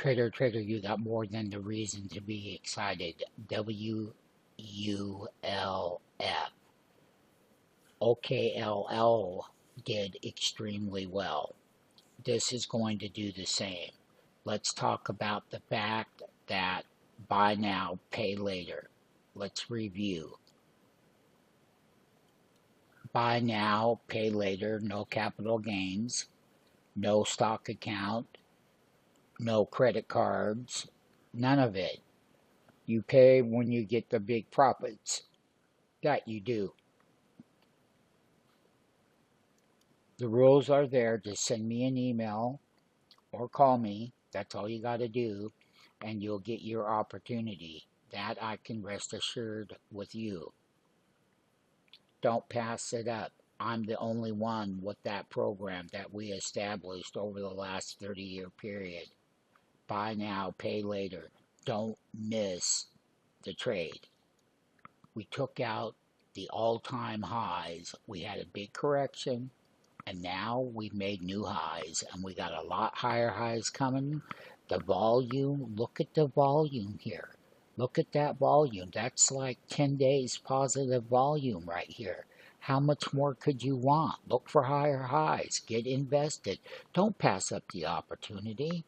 Trader, trader, you got more than the reason to be excited. WULF. OKLL did extremely well. This is going to do the same. Let's talk about the fact that buy now, pay later. Let's review. Buy now, pay later, no capital gains, no stock account, no credit cards, none of it. You pay when you get the big profits. That you do. The rules are there. Just send me an email or call me. That's all you got to do, and you'll get your opportunity. That I can rest assured with you. Don't pass it up. I'm the only one with that program that we established over the last 30-year period. Buy now, pay later. Don't miss the trade. We took out the all-time highs. We had a big correction, and now we've made new highs, and we got a lot higher highs coming. The volume, look at the volume here. Look at that volume. That's like 10 days positive volume right here. How much more could you want? Look for higher highs. Get invested. Don't pass up the opportunity.